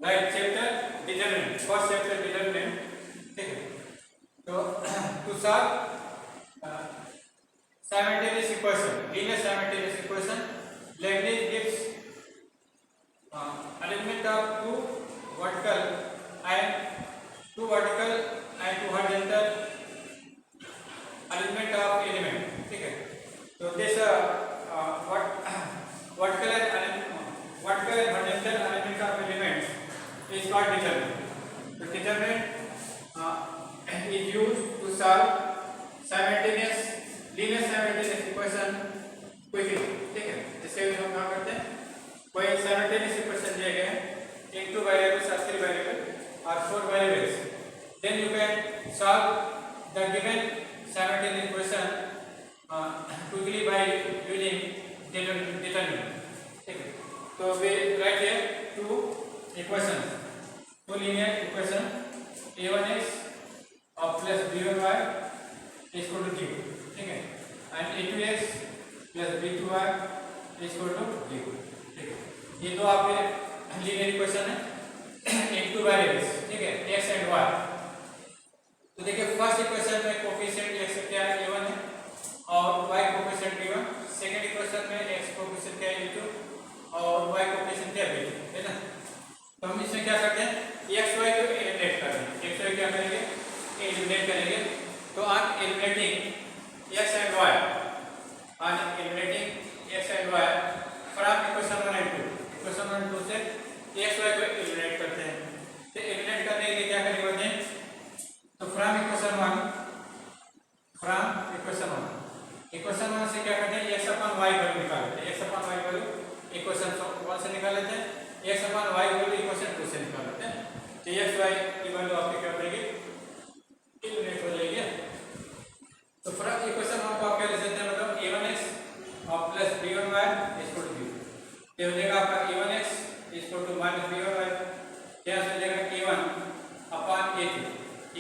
Right chapter determinant, first chapter determinant, ठीक है। तो to solve simultaneous equation, linear simultaneous equation, Leibniz gives arrangement of two vertical and two horizontal arrangement of element, ठीक है। तो this vertical and horizontal arrangement of elements is called determinant. The determinant is used to solve simultaneous linear simultaneous equation quickly, ठीक है। जिससे हम क्या करते हैं, कोई simultaneous equation दिए गए हैं, एक 2 variables or 3 variables or 4 variables, then you can solve the given simultaneous equation quickly by using determinant, ठीक है। तो we write here two equations, two linear equation, a1x plus b1y is equal to 0, ठीक है, and a2x plus b2y is equal to 0, ठीक है। ये दो आपके लीनियर इक्वेशन है, एक 2 वेरिएबल्स, ठीक है, x एंड y। तो देखिए फर्स्ट इक्वेशन में कोफिशिएंट x क्या है, a1 है, और y coefficient b1। Second equation में x कोफिशिएंट क्या है, b2, और y कोफिशिएंट क्या है, b2, है ना। तो हम इसमें क्या करते हैं, x y को एलिमिनेट कर देंगे, x y क्या करेंगे, एलिमिनेट करेंगे। तो on eliminating x and y, on eliminating x and y from equation 1 and 2, equation 1 and 2 से x y को एलिमिनेट करते हैं। तो एलिमिनेट करने के लिए क्या करेंगे बोलते हैं, तो फ्रॉम इक्वेशन 1 से क्या करते हैं, x अपन y वैल्यू निकाल लेते हैं, x अपन y वैल्यू इक्वेशन 1 से निकाल लेते हैं, x अपन y वैल्यू इक्वेशन 2 से निकाल लेते हैं। तो x y की वैल्यू आपके क्या बनेगी, एलिमिनेट हो जाएगी। तो फ्रॉम इक्वेशन 1 को आप क्या लिख सकते हैं, मतलब a1x plus b1y is equal to 0। ये हो जाएगा आपका a1x is equal to minus b1y, क्या हो जाएगा a1 upon a2,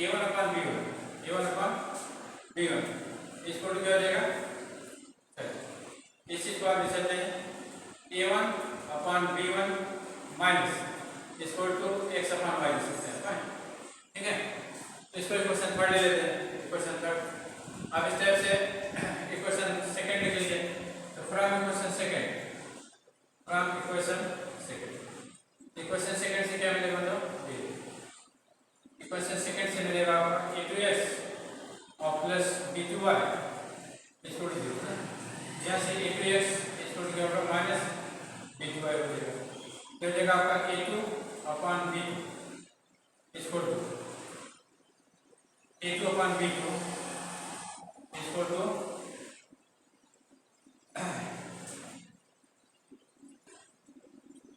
a1 upon b1 is equal to क्या हो जाएगा, इस चीज को आप लिख सकते हैं a1 upon b1 minus is equal to x upon y लिख सकते हैं, ठीक है। तो इसको इक्वेशन थर्ड ले लेते हैं, इक्वेशन थर्ड। अब इस टाइप से इक्वेशन सेकंड लिख लीजिए। तो फ्रॉम इक्वेशन सेकंड से क्या मिलेगा, मतलब इक्वेशन सेकंड से मिलेगा आपका a2x और plus b2y is equal to 0, यहाँ से a2x इज इक्वल टू क्या होगा, माइनस b2y हो जाएगा। तो हो जाएगा आपका a2 upon b2 is equal to a2 upon b2 equal to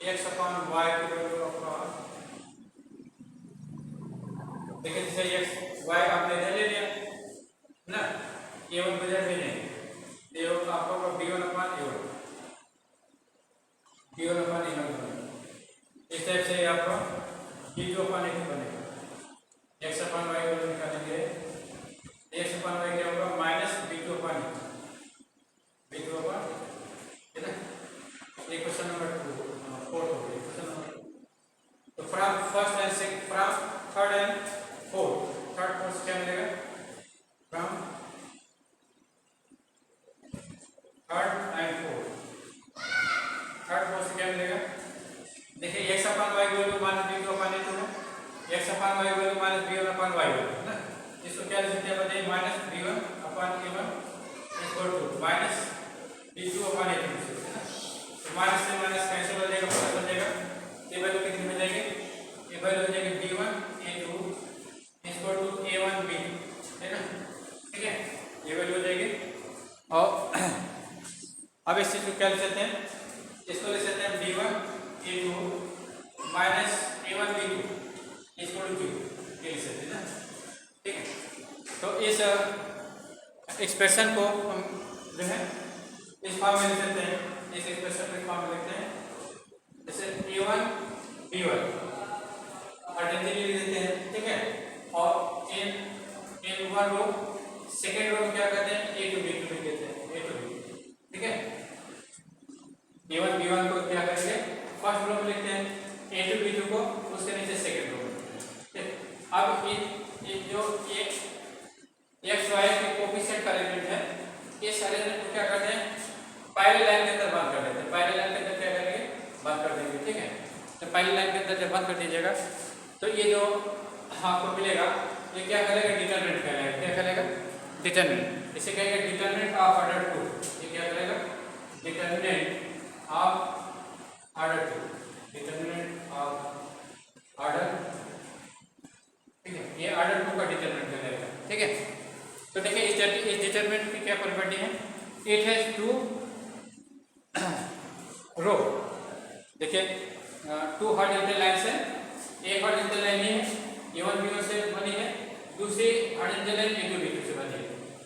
x upon y की वैल्यू आपका, देखिए जैसे x y आपने ले लिया ना, a1 बजाय में नहीं, ये आपका b1 अपॉन a1 बनेगा। इस टाइप से आपका b2 अपॉन a2 बनेगा। x अपॉन y वैल्यू निकालेंगे, x अपॉन y क्या होगा, माइनस b2 अपॉन है ना। इक्वेशन नंबर 4 हो गई, इक्वेशन नंबर 2। तो from first and second, from third and fourth से क्या मिलेगा, फ्रॉम थर्ड एंड फोर्थ से क्या मिलेगा, देखिए x upon y value minus b2 upon a2 है, x upon y value minus b1 upon y value है ना। इसको क्या लिख सकते हैं, बताइए, minus b1 upon a1 equal to minus b2 upon a2 है ना। तो माइनस से माइनस कैंसिल हो जाएगा, प्लस हो जाएगा। ये वैल्यू कितनी हो जाएगी, ये वैल्यू हो जाएगी b1 a2 equal to a1 b2, है ना, ठीक है, ये वैल्यू हो जाएगी। और अब इस चीज को क्या लिख सकते हैं, इसको लिख सकते हैं b1 a2 minus a1 b2 equal to 0, ये लिख सकते हैं ना, ठीक है। तो इस एक्सप्रेशन को हम जो है इस फॉर्म में लिख सकते हैं, इस एक्सप्रेशन को इस फॉर्म में लिखते हैं, जैसे a1 b1 आइडेंटिटी लिख देते हैं, ठीक है। और n1 रो सेकेंड रो में क्या करते हैं, a2 b2 लिख देते हैं, a2 b2, ठीक है। a1 b1 को क्या करेंगे, फर्स्ट रो में लिखते हैं, a2 b2 को उस अरेंजमेंट को क्या करते हैं, पहले लाइन के अंदर बंद कर देते हैं। पहले लाइन के अंदर क्या करेंगे, बंद कर देंगे, ठीक है। तो पहली लाइन के अंदर जब बंद कर दीजिएगा तो ये जो आपको मिलेगा ये क्या करेगा, डिटरमिनेंट कहलाएगा। क्या कहलाएगा, डिटरमिनेंट। इसे कहेंगे डिटरमिनेंट ऑफ ऑर्डर 2। ये क्या करेगा, determinant of order 2, determinant of order, ठीक है। ये ऑर्डर 2 का डिटरमिनेंट कहलाएगा, ठीक है। तो देखिए इस डिटरमिनेंट की क्या प्रॉपर्टी है, इट हैज टू रो। देखिए 2 हॉरिजॉन्टल लाइंस है, एक हॉरिजॉन्टल लाइन ये है, A1 B1 से बनी है, दूसरी हॉरिजॉन्टल लाइन A2 B2 से बनी है।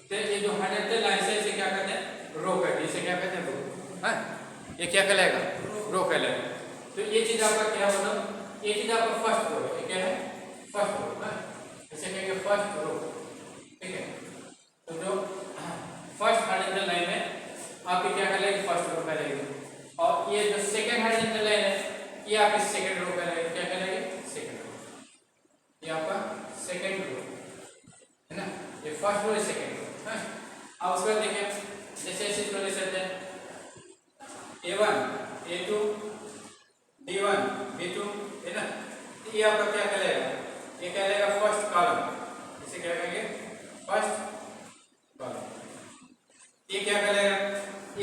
तो ये जो हॉरिजॉन्टल लाइन है इसे क्या कहते हैं, रो कहते हैं। इसे क्या कहते हैं, रो। हाँ, ये क्या कहलाएगा, रो कहलाएगा। तो ये चीज आपका क्या मतलब, ये चीज आपका फर्स्ट रो है। क्या है, फर्स्ट रो। हाँ, इसे कहेंगे फर्स्ट रो, ठीक है। तो जो फर्स्ट हॉरिजॉन्टल लाइन है आपकी क्या कहलाएगी, फर्स्ट रो कहलाएगी। और ये जो सेकंड हॉरिजॉन्टल लाइन है ये आपकी सेकंड रो कहलाएगी। क्या कहलाएगी, सेकंड रो। ये आपका सेकंड रो है ना, ये फर्स्ट रो, सेकंड रो। हाँ, अब उसके बाद देखिए जैसे ऐसे इसको ले सकते हैं A1 A2 B1 B2, है ना। ये आपका क्या कहलाएगा, ये कहलाएगा फर्स्ट कॉलम। इसे क्या कहेंगे, फर्स्ट कॉलम। ये क्या कहलाएगा,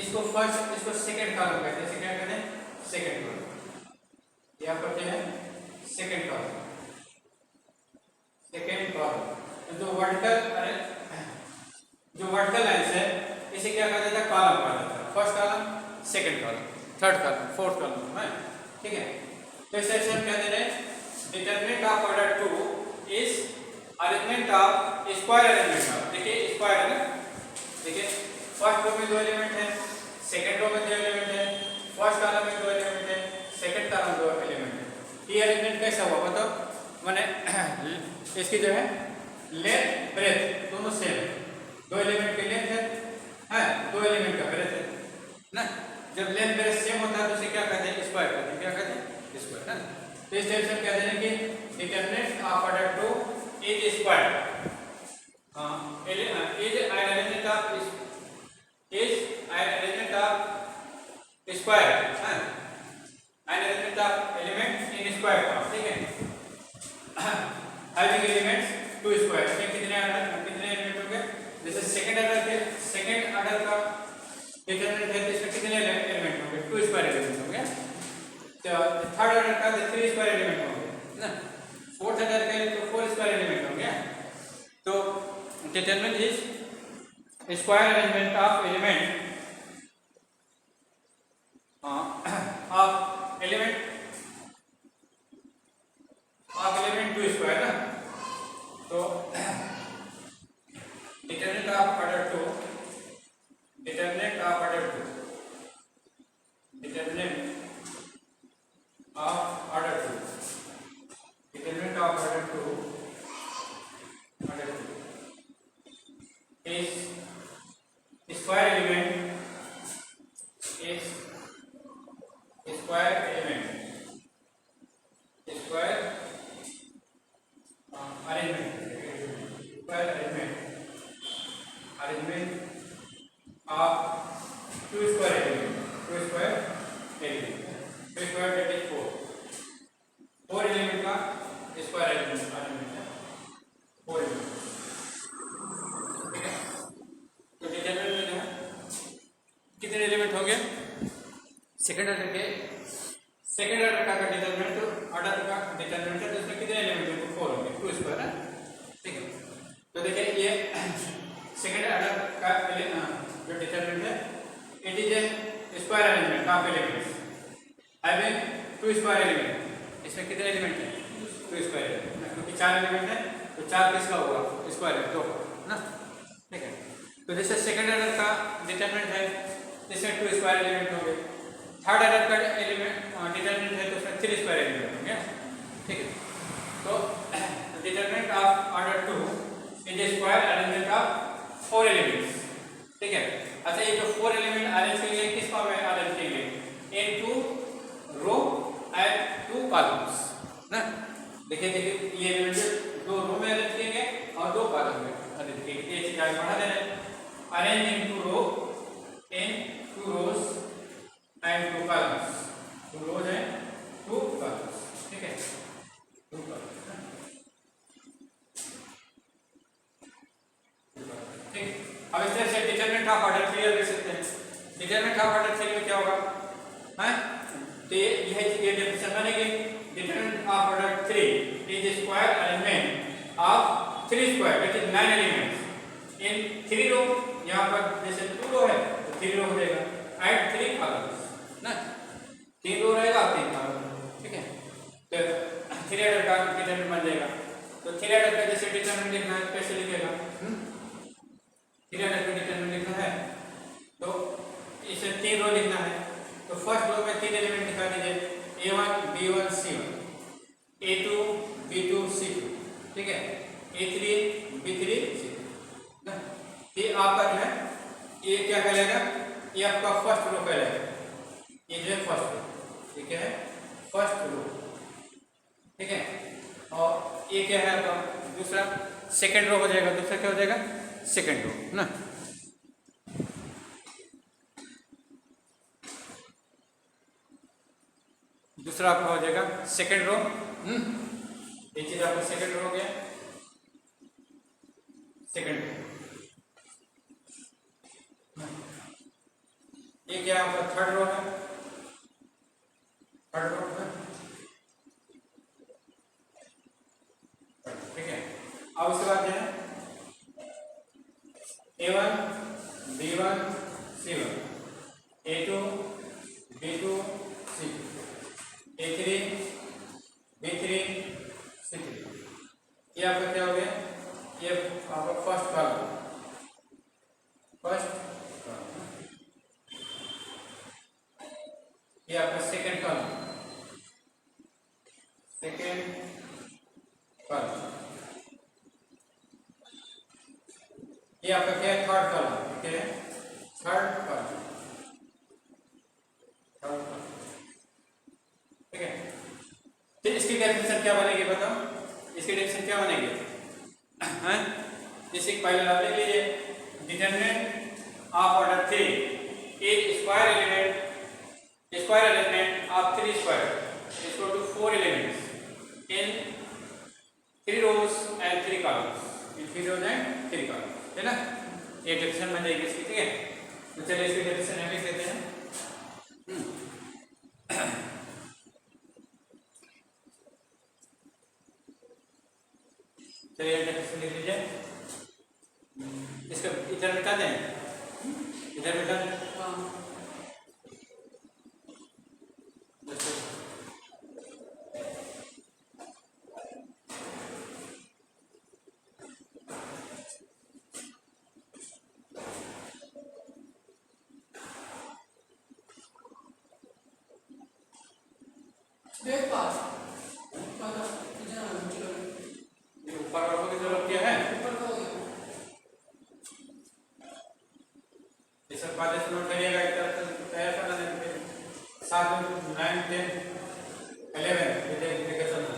इसको फर्स्ट, इसको सेकंड कॉलम कहते हैं। इसे क्या कहते हैं, सेकंड कॉलम। ये आपका क्या है, सेकंड कॉलम, सेकंड कॉलम। जो वर्टिकल लाइंस है इसे क्या कहा जाता है, कॉलम कहा जाता है। First column, second column, third column, fourth column है, ठीक है। तो इस सेक्शन क्या दे रहे हैं, determinant of order 2 is arrangement of square arrangement of. देखिए स्क्वायर है ना, देखिए फर्स्ट रो में 2 एलिमेंट है, सेकंड रो में 2 एलिमेंट है, फर्स्ट कॉलम में 2 एलिमेंट है, सेकंड कॉलम में 2 एलिमेंट है। ये अरेंजमेंट कैसा हुआ बताओ, माने इसकी जो है लेंथ ब्रेथ दोनों सेम है। 2 एलिमेंट की लेंथ है, 2 एलिमेंट का ब्रेथ है ना। जब लेंथ ब्रेथ सेम होता है तो उसे क्या कहते हैं, स्क्वायर कहते हैं। क्या कहते हैं, स्क्वायर ना। तो इस टाइप से कहते हैं कि determinant of order 2 is square. Is an arrangement of square, an arrangement of element in square form, ठीक है। having elements 2 square, इसमें कितने एलिमेंट होंगे, जैसे सेकंड ऑर्डर का डिटरमिनेंट है तो इसमें कितने एलिमेंट होंगे, 2 स्क्वायर एलिमेंट होंगे। तो थर्ड ऑर्डर का 3 स्क्वायर एलिमेंट होंगे ना, फोर्थ ऑर्डर का तो 4 स्क्वायर एलिमेंट होंगे। तो determinant is square arrangement of element of element 2 square ना। तो determinant of order 2, determinant of order 2, determinant of order 2, determinant of order 2 is square element, is square element, square arrangement, square arrangement of 2 square element, 2 square element, 2 square that is 4 element का square arrangement है 4 element। तो determinant में जो है कितने element होंगे, second order का determinant order का डिटरमिनेंट है तो इसमें कितने एलिमेंट होंगे, 4 होंगे, 2 स्क्वायर है, ठीक है। तो देखिए ये सेकंड ऑर्डर का जो डिटरमिनेंट है it is a square arrangement of elements having 2 square element. इसमें कितने एलिमेंट हैं, 2 स्क्वायर एलिमेंट, क्योंकि 4 एलिमेंट है तो 4 किसका होगा, स्क्वायर है 2 ना, ठीक है। तो जैसे सेकंड ऑर्डर का डिटरमिनेंट है इसमें 2 स्क्वायर एलिमेंट होंगे, थर्ड ऑर्डर का एलिमेंट डिटरमिनेंट है तो उसमें 3 स्क्वायर एलिमेंट होंगे, ठीक है। तो determinant of order 2 is a square arrangement of 4 elements, ठीक है। अच्छा ये जो 4 एलिमेंट अरेंज किए किस फॉर्म में अरेंज किए इन 2 रो एंड 2 कॉलम्स ना। देखिए ये एलिमेंट 2 रो में अरेंज किए गए और 2 कॉलम में अरेंज किए गए। ये चीज आगे बढ़ा दे रहे हैं, arrange in 2 row 2 rows and 2 columns, 2 rows and 2 columns, ठीक है, 2 columns, ठीक। अब इस तरह से डिटरमिनेंट ऑफ ऑर्डर 3 लिख सकते हैं। डिटरमिनेंट ऑफ ऑर्डर 3 में क्या होगा, हैं, तो ये डेफिनेशन बनेगी, determinant of order 3 is square element of 3 square that is 9 elements in 3 रो, यहाँ पर जैसे 2 रो है तो 3 रो हो जाएगा एंड 3 कॉलम्स ना, 3 रो रहेगा 3 कॉलम, ठीक है। तो 3 एडर का डिटरमिनेंट बन जाएगा। तो 3 एडर का जैसे डिटरमिनेंट लिखना है कैसे लिखेगा, 3 एडर का डिटरमिनेंट लिखना है तो इसे 3 रो लिखना है। तो फर्स्ट रो में 3 एलिमेंट दिखा दीजिए, a1 b1 c1, a2 b2 c2, ठीक है, a3 b3 c3 ना। ये आपका जो है ये क्या कहलाएगा, ये आपका फर्स्ट रो कहलाएगा, ये जो है फर्स्ट रो, ये क्या है फर्स्ट रो, ठीक है। और ये क्या है आपका दूसरा सेकंड रो हो जाएगा, दूसरा क्या हो जाएगा सेकंड रो ना। दूसरा आपका हो जाएगा सेकंड रो, ये चीज आपका सेकंड रो हो गया, सेकंड रो। ये क्या आपका थर्ड रो है, थर्ड रो है, ठीक है। अब उसके बाद जो है a1 b1 c1, a2 b2 c2, a3 b3 c3, ये आपका क्या हो गया, ये आपका फर्स्ट कॉलम, फर्स्ट कॉलम, ये आपका सेकंड कॉलम, सेकंड कॉलम, ये आपका क्या है थर्ड कॉलम, क्या है थर्ड कॉलम, थर्ड कॉलम, ठीक है। तो इसकी डेफिनेशन क्या बनेगी बताओ, इसकी डेफिनेशन क्या बनेगी, हैं, जैसे पहले आप लिख लीजिए, determinant of order 3 is square element of 3 square is equal to 4 elements in 3 rows and 3 columns, in 3 rows and 3 columns, है ना। ये डेफिनेशन बन जाएगी इसकी, ठीक है। तो चलिए इसकी डेफिनेशन हम लिख देते हैं, चलिए डेफिनेशन लिख लीजिए, इसका इधर मिटा दें, इधर मिटा दें, ऊपर वालों की जरूरत क्या है, ये सब बातें सुनो करिएगा, एक तरह से तैयार करना है, 7 9 10 11 लिखे चलना,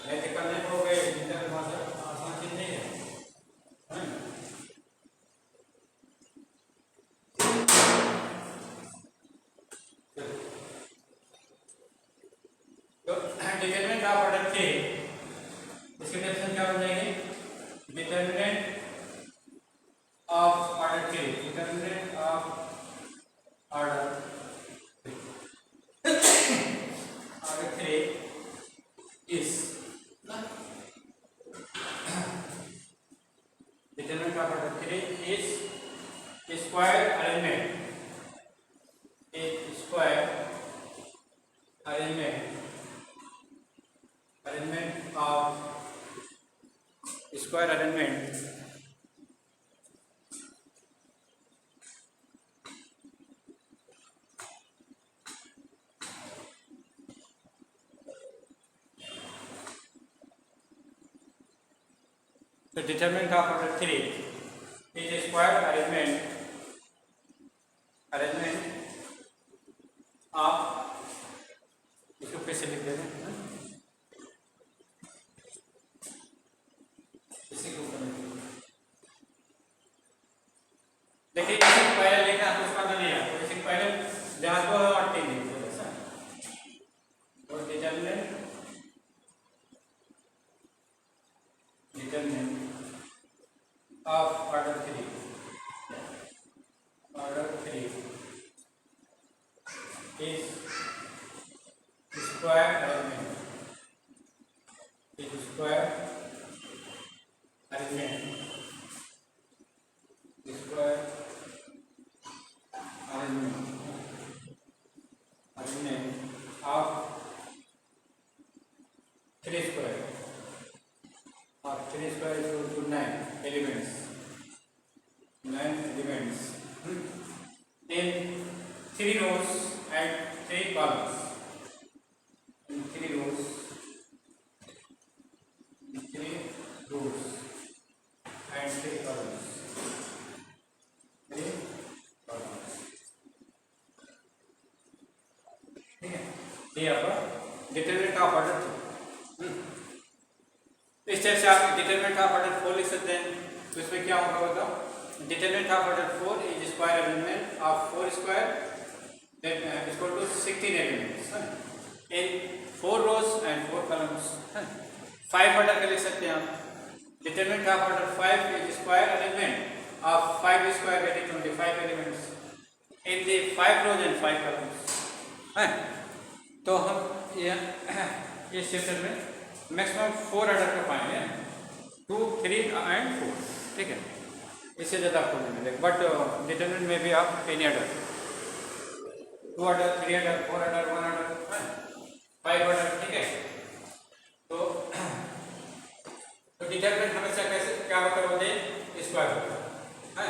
नहीं तो करने को गए इंटर भाषा आसान चीज नहीं है, तो डिटरमिनेंट ऑफ ऑर्डर 3 इसकी डेफिनेशन क्या हो जाएगी, determinant of order 3, determinant of order 3 is determinant of order 3 is square element, square element of square arrangement the determinant of order 3 is a square arrangement of, इसको कैसे लिख देते हैं, देखिए पहले लिखा तो उसका नहीं है, square arrangement. Is square arrangement. Square arrangement of 3 square. Of 3 square is equal to 9 elements. 9 elements. In 3 rows and 3 columns. In 3 rows. 3 rows and 3 columns. 3 columns. ठीक है, ये आपका डिटरमिनेंट ऑफ ऑर्डर 2. इस तरह से आप डिटरमिनेंट ऑफ ऑर्डर 4 लिख सकते हैं. तो इसमें क्या होगा बताओ. Determinant of order 4 is square element of 4 square that is equal to 16 elements in 4 rows and 4 columns. 5 order का लिख सकते हैं आप. Determinant of order 5 is square element of 5 square that is 25 elements in the 5 rows and 5 columns. तो हम इस chapter में maximum 4 order का पाएंगे. 2, 3 and 4. ठीक है, इससे ज़्यादा आपको नहीं मिलेगा. बट डिटरमिनेंट में भी आप any order 2 order, 3 order, 4 order, 1 order, 5 order. ठीक है, तो डिटरमिनेंट हमेशा कैसे क्या होता है बोलते हैं स्क्वायर होता है.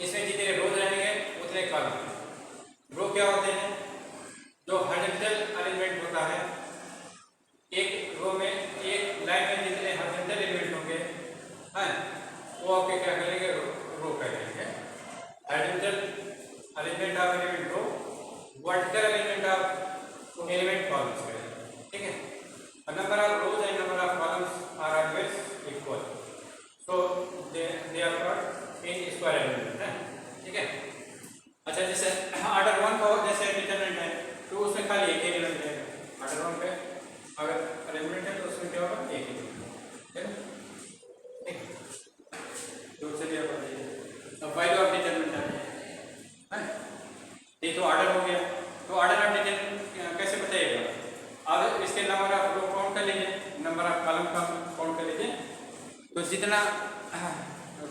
इसमें जितने रोज रहेंगे उतने कॉलम. रो क्या होते हैं, जो हॉरिजॉन्टल अरेंजमेंट होता है. एक रो में एक लाइन में जितने हॉरिजॉन्टल एलिमेंट होंगे वो आपके क्या करेंगे, रो करेंगे. Horizontal arrangement of element row, vertical arrangement of element columns करेंगे. ठीक है, number of rows and number of columns are always equal. So they are called in square element. ठीक है, अच्छा जैसे ऑर्डर 1 का जैसे डिटरमिनेंट है तो उसमें खाली एक एलिमेंट है. ऑर्डर 1 पे अगर अरेंजमेंट है तो उसमें क्या होगा, एक एलिमेंट. ठीक है, तो चलिए अब वैल्यू ऑफ डिटरमिनेंट है. ये तो ऑर्डर हो गया. तो ऑर्डर ऑफ डिटरमिनेंट कैसे बताइएगा. अब इसके नंबर ऑफ रो काउंट कर लीजिए, नंबर ऑफ कॉलम का काउंट कर लीजिए. तो जितना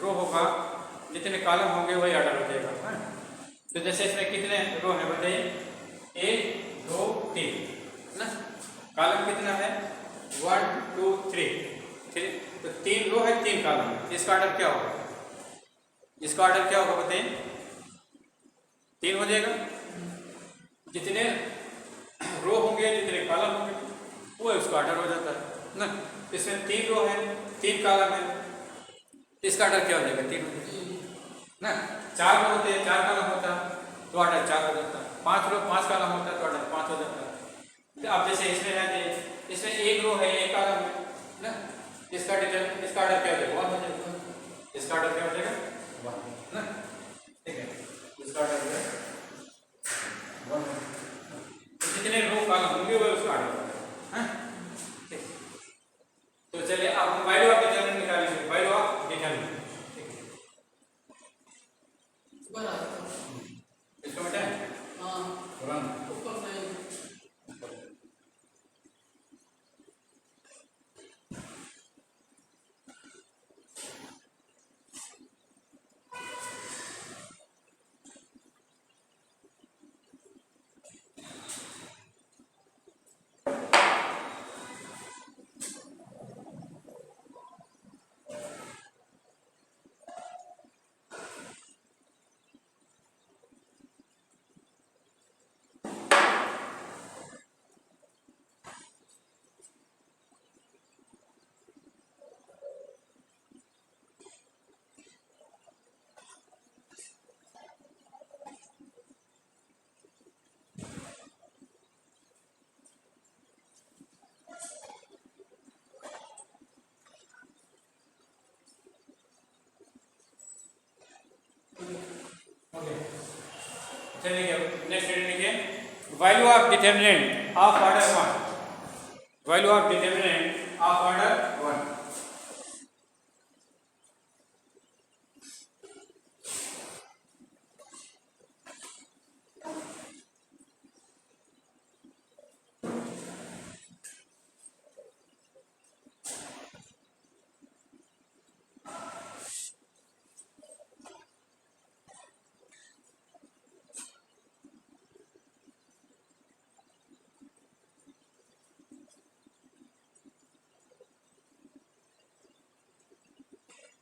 रो होगा जितने कॉलम होंगे वही ऑर्डर हो जाएगा. तो जैसे इसमें कितने रो है बताइए, 1, 2, 3 ना. कॉलम कितना है, 1, 2, 3. तो 3 रो है, 3 कॉलम है. इसका ऑर्डर क्या होगा, इसका ऑर्डर क्या होगा बताइए. 3 हो जाएगा. जितने रो होंगे जितने कॉलम होंगे वो उसका ऑर्डर हो जाता है ना. इसमें 3 रो है, 3 कॉलम है, इसका ऑर्डर क्या हो जाएगा, 3 हो जाएगा ना. 4 रो होते हैं, 4 कॉलम होता है तो ऑर्डर 4 हो जाता है. 5 रो 5 कॉलम होता है तो ऑर्डर 5 हो जाता है. अब जैसे इसमें है, इसमें 1 रो है, 1 कॉलम है ना. इसका ऑर्डर क्या हो जाएगा, 1 हो जाएगा. इसका ऑर्डर क्या हो जाएगा, 1 ना. ठीक है, इसका ऑर्डर है 1. जितने रो कॉलम होंगे वो उसका ऑर्डर होगा. तो चलिए अब हम वैल्यू ऑफ डिटरमिनेंट निकालेंगे. वैल्यू ऑफ डिटरमिनेंट इसको मिटाएं. हाँ, ऊपर से चलिए नेक्स्ट रीडिंग लिखिए. Value of determinant of order 1. Value of determinant of order 1.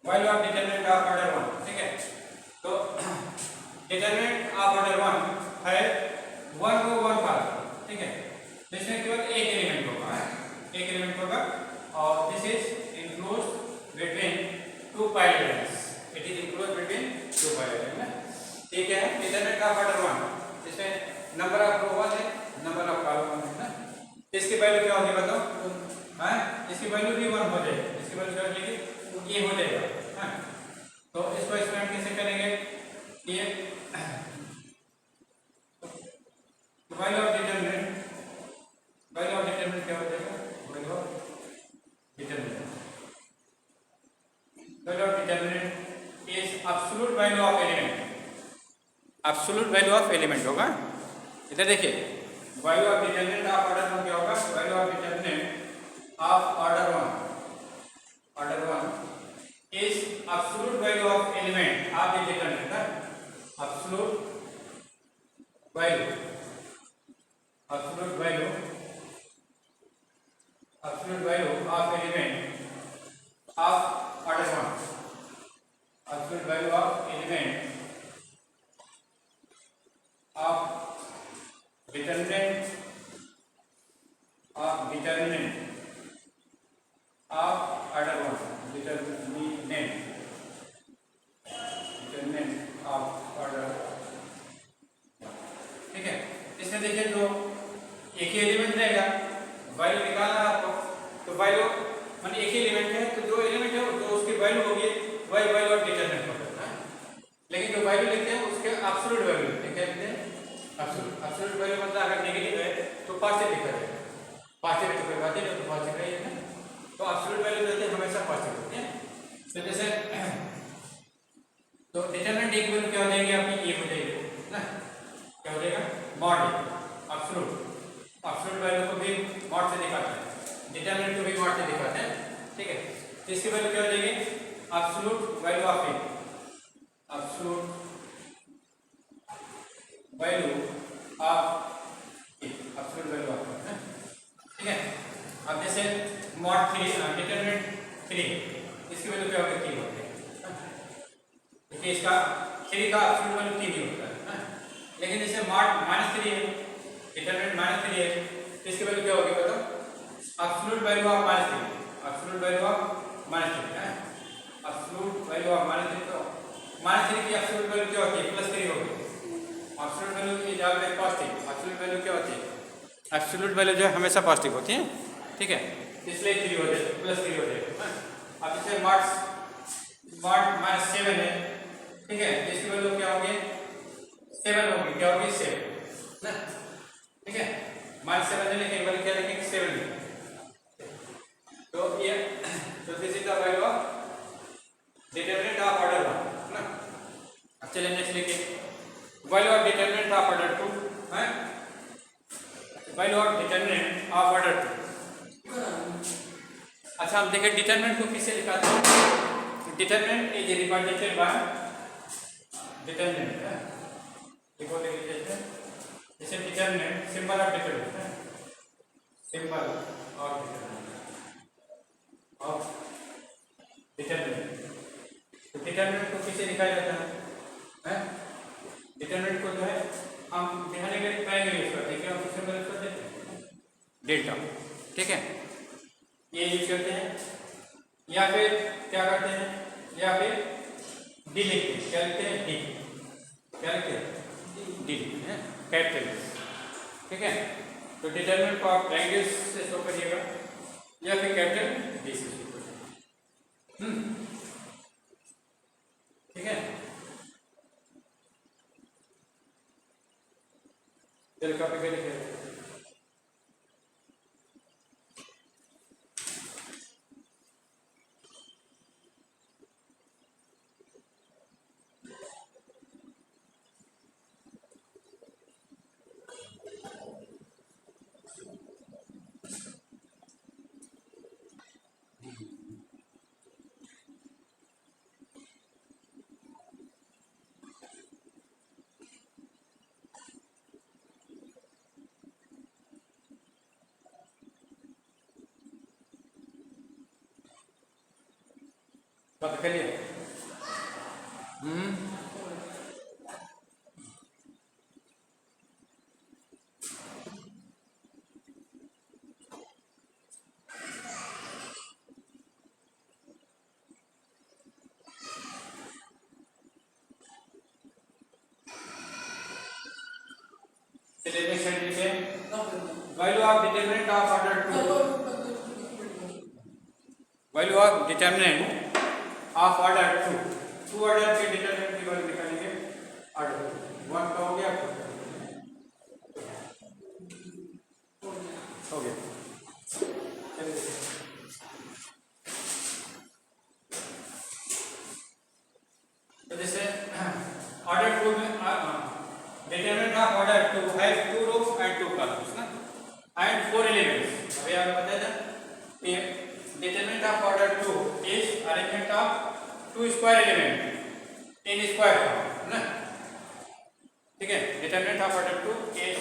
Value of determinant of order 1, ठीक है। तो डिटरमिनेंट ऑफ ऑर्डर 1 है 1 को 1 बार, ठीक है। इसमें केवल एक एलिमेंट होगा, एक एलिमेंट होगा, और this is enclosed between two Pilates, it is enclosed between two Pilates ना। ठीक है, डिटरमिनेंट ऑफ ऑर्डर 1, इसमें नंबर ऑफ रो 1 है, नंबर ऑफ कॉलम 1 है ना। इसकी वैल्यू क्या होगी बताओ? हाँ, इसकी वैल्यू भी 1 हो जाएगी, इसकी वैल्यू क्या हो जाएगी? ये हो जाएगा। हाँ, तो इसको एक्सपेंड कैसे करेंगे? ये value of determinant, value of determinant क्या हो जाएगा? Value of determinant, value of determinant is absolute value of element, absolute value of element होगा। इधर देखिए, value of determinant of order 1 क्या होगा? Value of determinant of order 1, order 1 is absolute value of element of the determinant, absolute value, absolute value, absolute value of element of order 1, absolute value of element of determinant of determinant of order 1, determinant of order, ठीक है। इसमें देखिए जो एक ही element रहेगा, value निकालना है आपको, तो वैल्यू मान एक ही एलिमेंट है, तो जो एलिमेंट है जो उसकी वैल्यू होगी वही वैल्यू ऑफ डिटरमिनेंट होगा, लेकिन जो वैल्यू लिखते हैं उसके एब्सोल्यूट वैल्यू लिखते हैं, एब्सोल्यूट, एब्सोल्यूट वैल्यू मतलब अगर नेगेटिव है तो पॉजिटिव लिखा जाएगा, पॉजिटिव तो कोई बात नहीं, तो पॉजिटिव है ना, तो एब्सोल्यूट वैल्यू देते हैं हमेशा पॉजिटिव होते हैं। तो जैसे तो डिटरमिनेंट की वैल्यू क्या हो जाएगी आपकी? ये हो जाएगी ना, क्या हो जाएगा? मॉड एब्सोल्यूट, एब्सोल्यूट वैल्यू को भी मॉड से दिखाते हैं, डिटरमिनेंट को भी मॉड से दिखाते हैं, ठीक है। तो इसकी वैल्यू क्या हो जाएगी? Absolute value of A, absolute value of A, absolute value of A, ठीक है। अब जैसे मॉड 3 डिटरमिनेंट 3, इसकी वैल्यू क्या होगी? 3 होगी, क्योंकि इसका 3 का एब्सोल्यूट वैल्यू 3 ही होता है, लेकिन जैसे मॉड -3 है, डिटरमिनेंट -3 है, तो इसकी वैल्यू क्या होगी बताओ? Absolute value of -3, absolute value of -3 है, एब्सोल्यूट वैल्यू ऑफ -3, तो -3 की एब्सोल्यूट वैल्यू क्या होती है? +3 होगी, एब्सोल्यूट वैल्यू की जगह पॉजिटिव, एब्सोल्यूट वैल्यू क्या होती है? एब्सोल्यूट वैल्यू जो है हमेशा पॉजिटिव होती है, ठीक है, इसलिए 3 हो जाएगा, +3 हो जाएगा। अब जैसे मॉड -7 है, ठीक है, इसकी वैल्यू क्या होगी? 7 होगी, क्या होगी? 7 ना, ठीक है। -7 देने के बाद क्या लिखेंगे? 7 लिखेंगे, तो ये तो this is the value of determinant of order 1 ना। अब चलिए नेक्स्ट लिखिए, value of determinant of order 2 है, value of determinant of order 2। अच्छा, हम देखें डिटरमिनेंट को किससे लिखाते हैं? Determinant is represented by determinant, देखो देखिए जैसे determinant, symbol of determinant, symbol of determinant, तो डिटरमिनेंट को किससे लिखा जाता है? डिटरमिनेंट को जो है हम दिखाने के लिए प्राइमरी यूज करते हैं, क्या हम सिंबल यूज करते हैं? डेल्टा, ठीक है, ये यूज करते हैं, या फिर क्या करते हैं? या फिर डी लिखते हैं, क्या लिखते हैं? डी, क्या लिखते हैं? डी लिखते हैं, कैपिटल, ठीक है। तो डिटरमिनेंट को आप लैंग्वेज से शो करिएगा या फिर कैपिटल डी से शो करिएगा, ठीक है। चलिए कॉपी कर लिखिए, पता करिए। चलिए नेक्स्ट साइड लिखिए, value of determinant of order 2, value of determinant of order 2, 2 order के डिटरमिनेंट की वैल्यू निकालेंगे। ऑर्डर 1 का हो गया, हो गया। चलिए तो जैसे ऑर्डर 2 में determinant of order 2 has 2 rows and 2 columns ना, and 4 elements। अभी आपको बताया था ये determinant of order 2 is arrangement of 2 square element in square form ना, ठीक है। Determinant of order 2 is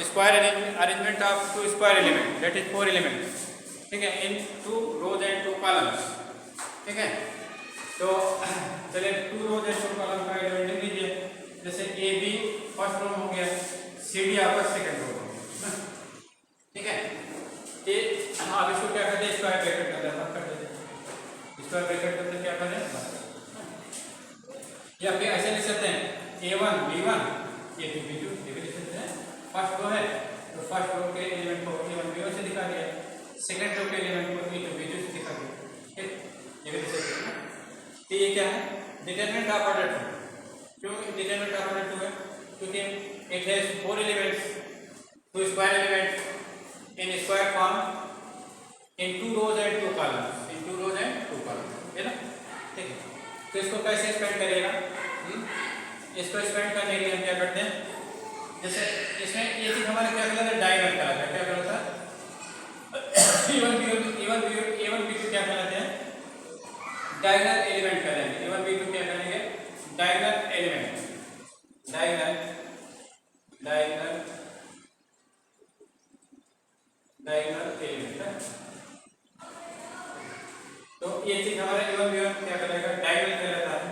square arrangement of 2 square element, that is 4 elements, ठीक है, इन 2 rows and 2 columns, ठीक है। तो चलिए 2 rows and 2 columns का एलिमेंट लिख लीजिए। जैसे ए बी फर्स्ट रो हो गया, सी डी आपका सेकंड रो हो गया, ठीक है। ये अब इसको क्या करते हैं, स्क्वायर ब्रैकेट करते हैं, कर देते हैं स्क्वायर ब्रैकेट करते क्या करें, या फिर ऐसे लिख सकते हैं a1 b1 a2 b2, ये भी लिख सकते हैं। फर्स्ट रो है तो फर्स्ट रो के एलिमेंट को a1 b1 से दिखा दिया, सेकंड रो के एलिमेंट को a2 b2 से दिखा दिया, ठीक, ये भी लिख सकते हैं। तो ये क्या है, डिटरमिनेंट ऑफ ऑर्डर 2। क्यों डिटरमिनेंट ऑफ ऑर्डर 2 है, क्योंकि it has 4 elements, 2 square element in square form in 2 rows and 2 columns, in 2 rows and 2 columns, है ना, ठीक है। तो इसको कैसे स्पेंड करिएगा, इसको स्पेंड करने के लिए हम क्या करते हैं, जैसे इसमें ये चीज हमारे क्या कहलाता है, डायगोनल कहलाता है, क्या कहलाता है, a1 b2 क्या कहलाते हैं, डायगोनल एलिमेंट कहलाएंगे। a1 b2 क्या करेंगे, डायगोनल एलिमेंट, डायगोनल एलिमेंट है। तो ये चीज हमारा a1 b1 क्या कहलाएगा, डायगोनल कहलाता है,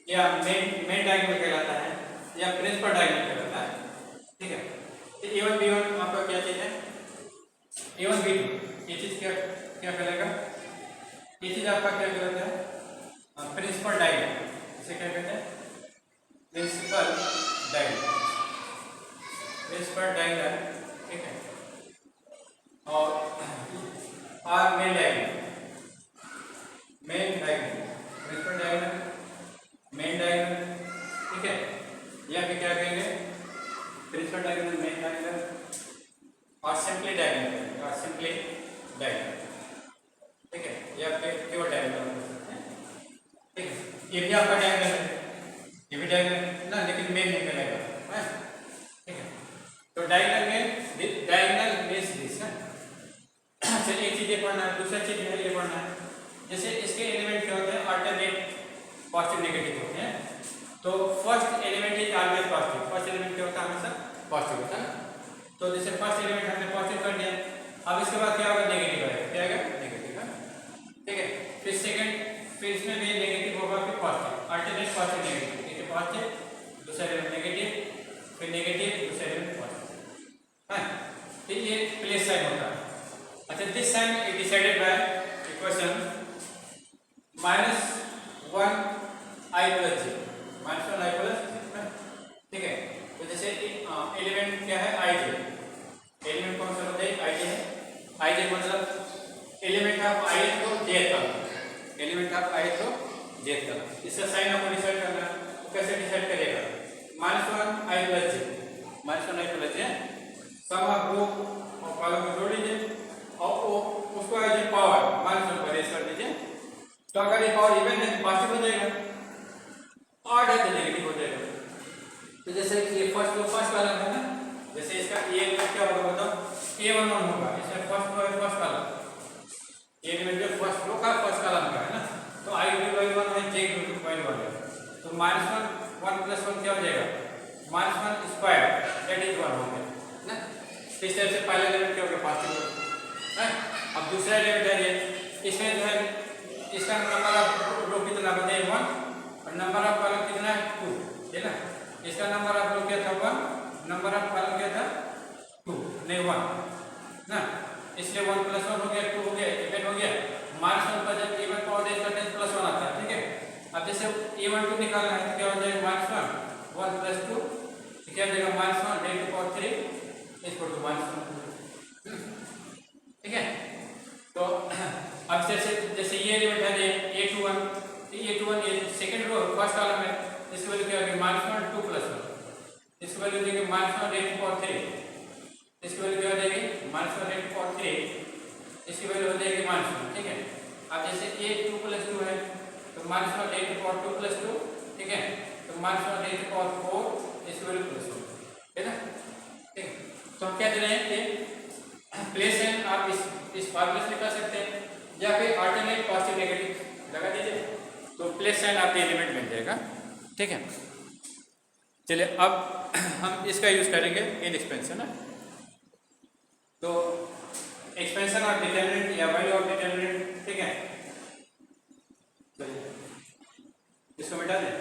या मेन डायगोनल कहलाता है, या प्रिंसिपल डायगोनल कहलाता है, ठीक है। तो a1 b1 आपका क्या चीज है, a1 b2 ये चीज क्या क्या कहलाएगा, ये चीज आपका क्या कहलाता है, प्रिंसिपल डायगोनल, इसे क्या कहते हैं, प्रिंसिपल डायगोनल, प्रिंसिपल डायगोनल, ठीक है। और main diagonal, principal diagonal, main diagonal, ठीक है। या फिर क्या कहेंगे, प्रिंसिपल डायगोनल, मेन डायगोनल और सिंपली डायगोनल, ठीक है, या फिर प्योर डायगोनल, ठीक है। ये भी आपका डायगोनल है, ये भी डायगोनल ना, लेकिन मेन नहीं करेगा, ठीक है। तो डायगोनल मीन्स दिस ना। चलिए एक चीज ये पढ़ना है, दूसरा चीज है ये पढ़ना है, जैसे इसके एलिमेंट क्या होते हैं, अल्टरनेट पॉजिटिव नेगेटिव होते हैं। तो first element is always positive, first element क्या होता है, हमेशा पॉजिटिव होता है ना। तो जैसे फर्स्ट एलिमेंट हमने पॉजिटिव कर दिया, अब इसके बाद क्या होगा, नेगेटिव आएगा, क्या आएगा, नेगेटिव है, ठीक है। फिर सेकंड, फिर इसमें भी नेगेटिव होगा, फिर पॉजिटिव, अल्टरनेट पॉजिटिव नेगेटिव, एक पॉजिटिव दूसरा एलिमेंट नेगेटिव, फिर नेगेटिव दूसरा एलिमेंट पॉजिटिव है। तो ये प्लेस साइन होता है। अच्छा, this sign is decided by equation -1 i + j, -1 i + j, ठीक है। तो जैसे एलिमेंट क्या है, i j, एलिमेंट कौन सा होता है, i j है, i j मतलब एलिमेंट ऑफ i को j तक, एलिमेंट ऑफ i को j तक। इसका साइन आपको डिसाइड करना है, तो कैसे डिसाइड करेगा, -1 i + j, -1 i + j, some of रो और कॉलम को जोड़ लीजिए और उसको एज ए पावर -1 पर रेज कर दीजिए। तो अगर ये पावर इवन है तो पॉजिटिव हो जाएगा, ऑड है तो नेगेटिव हो जाएगा। तो जैसे ये फर्स्ट कॉलम है ना, जैसे इसका ए क्या होगा बताओ, a1 होगा, इसमें फर्स्ट रो है, फर्स्ट कॉलम, ये एलिमेंट जो फर्स्ट रो का फर्स्ट कॉलम का है ना, तो i की वैल्यू 1 है, j की वैल्यू 1 है, तो -1 + 1 क्या हो जाएगा, -1 स्क्वायर, दैट इज 1 हो गया ना। इस तरह से पहला एलिमेंट क्या हो गया, पॉजिटिव है। अब दूसरा एलिमेंट है ये, इसमें जो है इसका नंबर ऑफ रो कितना बताइए 1 और नंबर ऑफ कॉलम कितना है 2 है ना। इसका नंबर ऑफ रो क्या था 1, नंबर ऑफ कॉलम क्या था 2 नहीं 1 ना, इसलिए 1 + 1 हो गया 2 हो गया इवन हो गया। -1 पर जब इवन पावर इसका टेंस +1 आता है ठीक है। अब जैसे इवन 2 निकालना है तो क्या हो जाएगा -1 1 + 2 क्या हो जाएगा -1 raised to power 3 = -1 ठीक है। तो अब जैसे ये एलिमेंट है a21 a21 ये सेकंड रो फर्स्ट कॉलम है, इसकी वैल्यू क्या होगी -1 2 + 1 इसकी वैल्यू देंगे -1 raised to power 3 इसकी वैल्यू क्या हो जाएगी -1 raised to power 3 इसकी वैल्यू हो जाएगी -1 ठीक है। अब जैसे a 2 + 2 है तो -1 raised to power 2 + 2 ठीक है, तो -1 raised to power 4 इसकी वैल्यू +1 है ना ठीक है। तो हम क्या दे रहे हैं कि प्लेस साइन आप इस फार्मूले से निकाल सकते हैं या फिर अल्टरनेट पॉजिटिव नेगेटिव लगा दीजिए तो प्लेस साइन आपके एलिमेंट मिल जाएगा ठीक है। चलिए अब हम इसका यूज करेंगे इन एक्सपेंशन ना। तो एक्सपेंशन ऑफ डिटरमिनेंट या वैल्यू ऑफ डिटरमिनेंट ठीक है। चलिए इसको मिटा दें।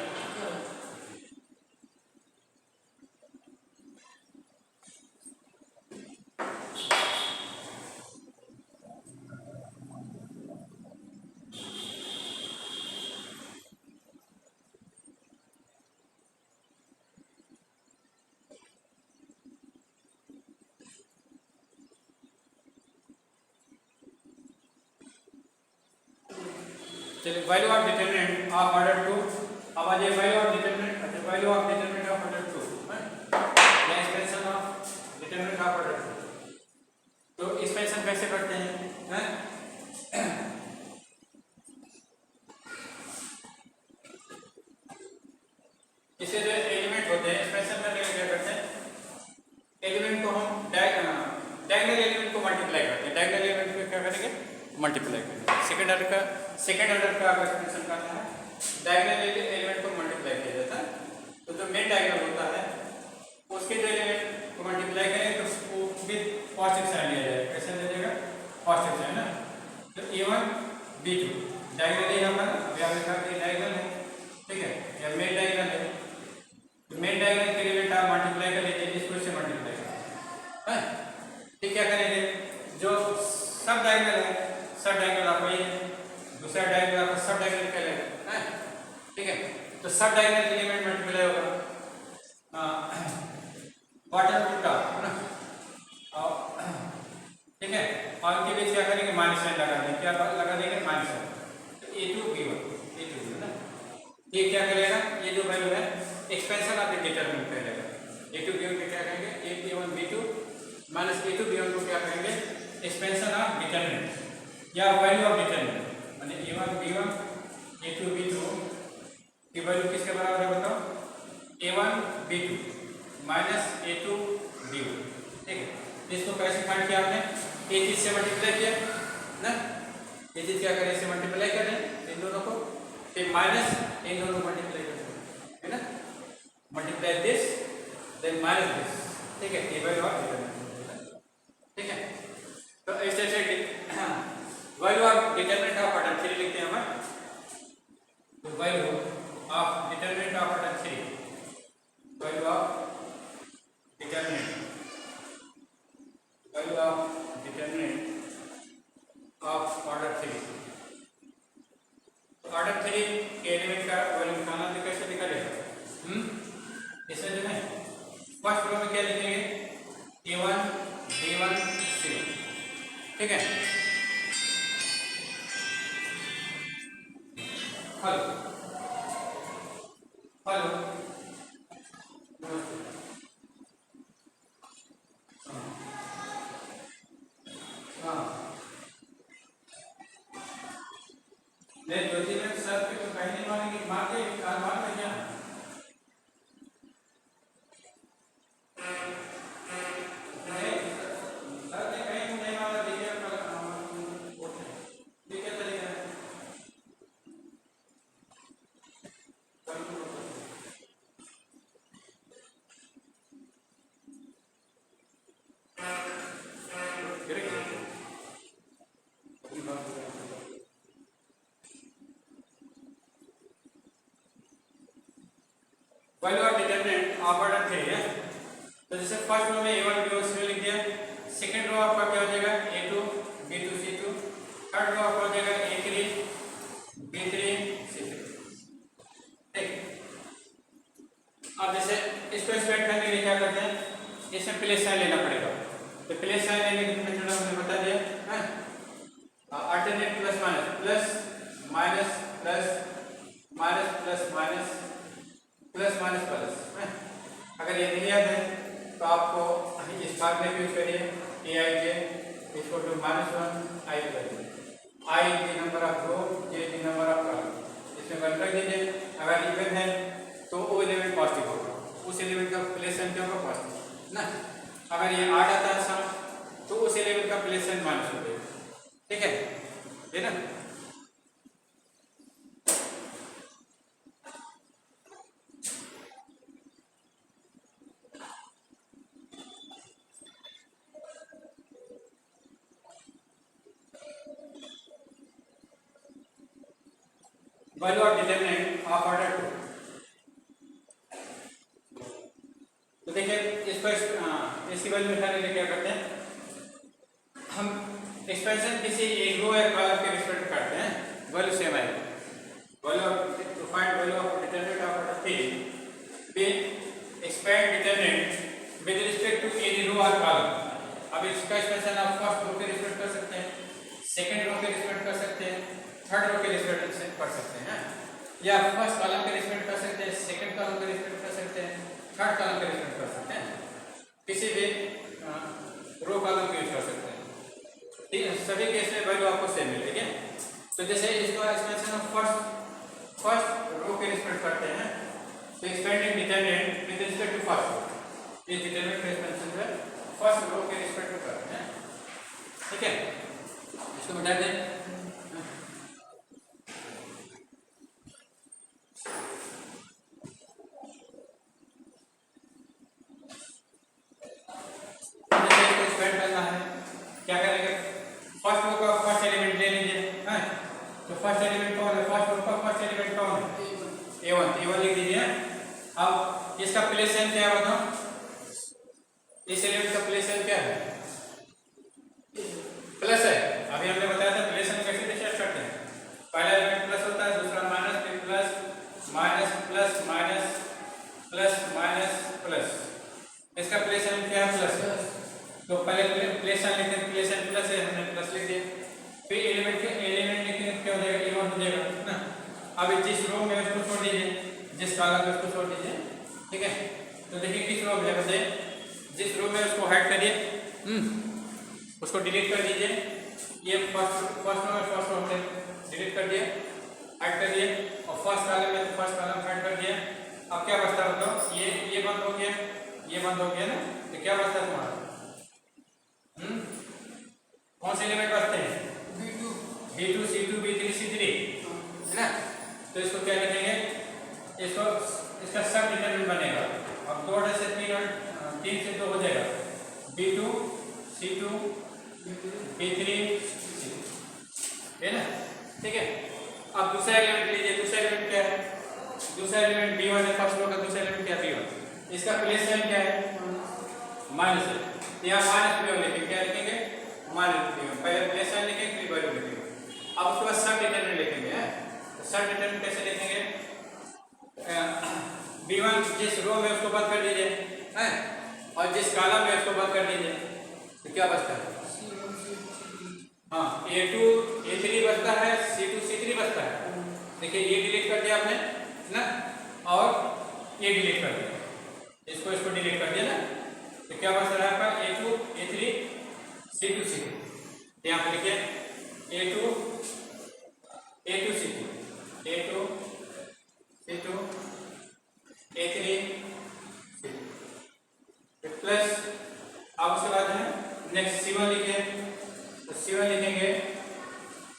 चलिए value of determinant of order 2 अब आ जाए value of determinant of order 2 या expansion of determinant of order 2। तो एक्सपेंशन कैसे करते हैं इससे जो एलिमेंट होते हैं एक्सपेंशन करने के लिए क्या करते हैं एलिमेंट को हम डायगोनल एलिमेंट को मल्टीप्लाई करते हैं। डायगोनल एलिमेंट को क्या करेंगे मल्टीप्लाई करेंगे। सेकंड ऑर्डर का एक्सपेंशन करना है डायगोनल एलिमेंट को मल्टीप्लाई किया जाता है। तो जो मेन डायगोनल होता है उसके जो एलिमेंट को मल्टीप्लाई करेंगे तो उसको विद पॉजिटिव साइन लिया जाएगा। कैसे लिया जाएगा पॉजिटिव साइन ना। तो a1 b2 डायगोनल यहाँ पर अभी आपने कहा कि डायगोनल है ठीक है या मेन डायगोनल है। तो मेन डायगोनल के एलिमेंट आप मल्टीप्लाई कर लीजिए इसको इससे मल्टीप्लाई करें ठीक क्या करेंगे जो सब डायगोनल है सब डायगोनल आपको ये दूसरा डायगोनल आपको सब डायगोनल कह लेंगे ठीक है। तो सब डायगोनल एलिमेंट मल्टीप्लाई होगा बॉटम टू टॉप है ना ठीक है। और इनके बीच क्या करेंगे माइनस साइन लगा देंगे। क्या लगा देंगे माइनस साइन। तो a2 b1 है ना ये क्या करेगा ये जो वैल्यू है एक्सपेंशन ऑफ द डिटरमिनेंट करेगा। a2 b1 को क्या कहेंगे a1 b2 minus a2 b1 को क्या कहेंगे एक्सपेंशन ऑफ डिटरमिनेंट या वैल्यू ऑफ डिटरमिनेंट माने a1 b1 a2 b2 की वैल्यू किसके बराबर है बताओ a1 b2 minus a2 b1 ठीक है। इसको कैसे फाइंड किया आपने ए चीज से मल्टीप्लाई किया ना ये चीज क्या करें इसे मल्टीप्लाई करें इन दोनों को फिर माइनस इन दोनों को मल्टीप्लाई करें है ना multiply this then minus this ठीक है। ये वैल्यू ऑफ डिटरमिनेंट ठीक है। तो ऐसे value of determinant of order 3 लिखते हैं हम। तो value of determinant of order 3 value of determinant of order 3। तो ऑर्डर 3 के एलिमेंट का वैल्यू निकालना तो कैसे निकालेगा इसमें जो है फर्स्ट रो में क्या लिखेंगे a1 b1 c1 ठीक है। हेलो हेलो हाँ नहीं ज्योति में सर पे तो कहीं नहीं मानेंगे मार के मार में क्या सर ने कहीं नहीं मारा देखिए देखिए तरीका है value of determinant of order 3 है। तो जैसे फर्स्ट रो में A1 B1 C1 लिख दिया, सेकंड रो आपका क्या हो जाएगा A2 B2 C2, third row आपका हो जाएगा A3 B3 C3। ठीक, अब जैसे इसको एक्सपेंड करने के लिए क्या करते हैं, इसमें प्लस साइन लेना पड़ेगा। तो प्लस साइन लेने के मेथड हमने बता दिया है, alternate plus minus, plus minus plus minus plus minus plus minus plus. अगर ये नहीं याद है तो आपको इस भाग में यूज करिए aij इसको टू -1 i करिए, i the number of row, j the number of column, इसमें 1 कर दीजिए। अगर इवन है तो वो एलिमेंट पॉजिटिव होगा, उस एलिमेंट का प्लेस साइन क्या होगा पॉजिटिव ना। अगर ये आ जाता है सम तो उस एलिमेंट का प्लेस साइन माइनस हो जाएगा। ठीक है ये ना। Value of determinant of order 2। तो देखिए इसको इसकी वैल्यू निकालने के लिए क्या करते हैं, हम एक्सपेंशन किसी एक रो या कॉलम के रिस्पेक्ट करते हैं, वैल्यू सेम आएगी। Value of to find value of determinant of order 3 we expand determinant with respect to any row और कॉलम। अब इसका एक्सपेंशन आप फर्स्ट रो के रिस्पेक्ट कर सकते हैं, सेकंड रो के रिस्पेक्ट कर सकते हैं, थर्ड रो के रिस्पेक्ट कर सकते हैं, या फर्स्ट कॉलम के रिस्पेक्ट कर सकते हैं, सेकंड कॉलम के रिस्पेक्ट कर सकते हैं, थर्ड कॉलम के रिस्पेक्ट कर सकते हैं, किसी भी रो कॉलम को यूज कर सकते हैं। ठीक है, सभी केस में वैल्यू आपको सेम मिलेगी। तो जैसे इसको एक्सपेंशन ऑफ फर्स्ट रो के रिस्पेक्ट करते हैं, तो expanding determinant with respect to first row, ये डिटरमिनेंट का एक्सपेंशन है फर्स्ट रो के रिस्पेक्ट में करते हैं। ठीक है, इसको बता दें। क्या करेंगे, फर्स्ट रो का फर्स्ट एलिमेंट ले लीजिए, है तो फर्स्ट एलिमेंट कौन है, फर्स्ट रो का फर्स्ट एलिमेंट कौन है A1 लिख दीजिए। अब इसका प्लेस साइन क्या है बताओ, इस एलिमेंट का प्लेस साइन क्या है प्लस है। अभी हमने बताया था प्लेस साइन कैसे डिसाइड करते हैं, पहला एलिमेंट प्लस होता है, दूसरा माइनस, फिर plus minus plus minus plus minus plus. इसका प्लेस साइन क्या है प्लस है, तो पहले प्लेस साइन लिखते हैं, प्लेस साइन प्लस है हमने प्लस लिख दिया, फिर एलिमेंट लिखेंगे क्या हो जाएगा A1 हो जाएगा ना। अब जिस रो में उसको छोड़ दीजिए, जिस कॉलम में उसको छोड़ दीजिए। ठीक है, तो देखिए किस रो में बताइए, जिस रो में उसको हाइड करिए, उसको डिलीट कर दीजिए। ये फर्स्ट रो में फर्स्ट रो में डिलीट कर दिए, हाइड कर दिए, और फर्स्ट कॉलम में फर्स्ट कॉलम हाइड कर दिया। अब क्या बचता है बताओ, ये बंद हो गया, ये बंद हो गया ना, तो क्या बचता है तुम्हारा, कौन से एलिमेंट बचते हैं B2 C2 B3 C3 है ना। तो इसको क्या लिखेंगे, इसको इसका सब डिटरमिनेंट बनेगा। अब 2 से 3 से 2 हो जाएगा B2 C2 B3 C3 है ना। ठीक है, अब दूसरा एलिमेंट लीजिए, दूसरा एलिमेंट क्या है, दूसरा एलिमेंट B1 है, फर्स्ट रो का दूसरा एलिमेंट क्या है B1, इसका प्लेस साइन क्या है माइनस है, यहाँ माइनस B1 लिखेंगे, क्या लिखेंगे माइनस B1, पहले प्लेस साइन लिखेंगे फिर वैल्यू लिखेंगे। अब उसके बाद सब डिटरमिनेंट लिखेंगे, तो सब डिटरमिनेंट कैसे लिखेंगे, B1 जिस रो में उसको बंद कर दीजिए, हैं, और जिस कॉलम में उसको बंद कर दीजिए, तो क्या बचता है, हाँ A2 A3 बचता है, C2 C3 बचता है। देखिए ये डिलीट कर दिया आपने ना, और ये डिलीट कर दिया, इसको डिलीट कर दिया ना, तो क्या बचता है आपका A2 A3 C2 C3। यहाँ पे लिखिए A2 C2 A2 C2 A3 C2 plus. अब उसके बाद है नेक्स्ट C1 लिखिए, तो C1 लिखेंगे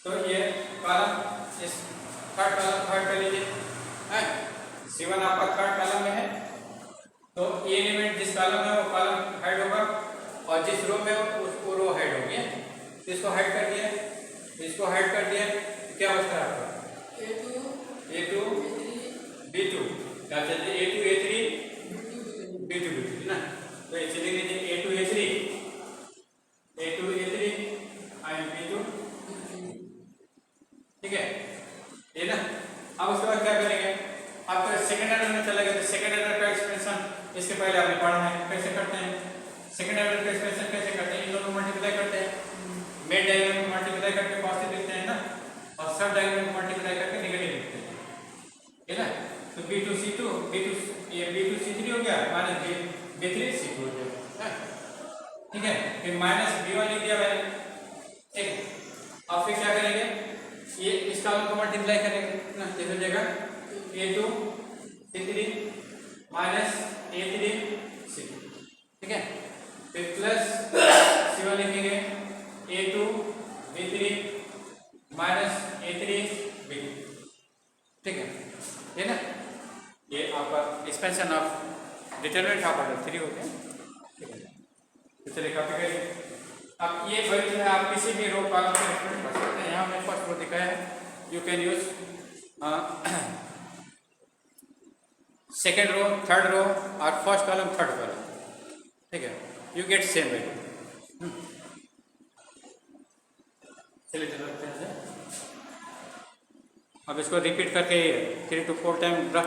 तो ये कॉलम इस थर्ड कर लीजिए, C1 आपका थर्ड कॉलम में है, तो ये एलिमेंट जिस कॉलम में वो कॉलम हाइड होगा, और जिस रो में उसको रो हाइड होगी, इसको हाइड कर दिया, इसको हाइड कर दिया, क्या बचता है आपका A2 B2, क्या चलिए A2 A3 ठीक है, ये ना। अब उसके बाद क्या करेंगे, आपका सेकंड ऑर्डर में चला गया तो सेकंड ऑर्डर का एक्सप्रेशन इसके पहले आपने पढ़ा है कैसे करते हैं। सेकंड ऑर्डर का एक्सप्रेशन कैसे करते हैं, इन दोनों को मल्टीप्लाई करते हैं, मेन डायगोनल को मल्टीप्लाई करके पॉजिटिव लिखते हैं ना, और सब डायगोनल को मल्टीप्लाई करके नेगेटिव लिखते हैं, है ना। तो B2C2 ये B2C3 हो गया माइनस B3C2 हो गया, ठीक है। फिर माइनस B1 लिख दिया मैंने, ठीक है। अब फिर क्या करेंगे, ये इस कॉलम को मल्टीप्लाई करेंगे ना, जैसे जगह A2C3 माइनस A3C2, ठीक है। फिर प्लस C1 लिखेंगे A2B3 माइनस A3B2, ठीक है, ये ना। ये आपका expansion of determinant of order 3 हो गया, ठीक है। तो चलिए कॉपी करिए। अब ये वही जो है आप किसी भी रो कॉलम से रिप्रेजेंट कर सकते हैं। यहाँ हमने फर्स्ट रो दिखाया है, you can use second row, third row और फर्स्ट कॉलम थर्ड कॉलम, ठीक है, यू गेट सेम वैल्यू। चलिए चलते हैं, अब इसको रिपीट करके 3 to 4 टाइम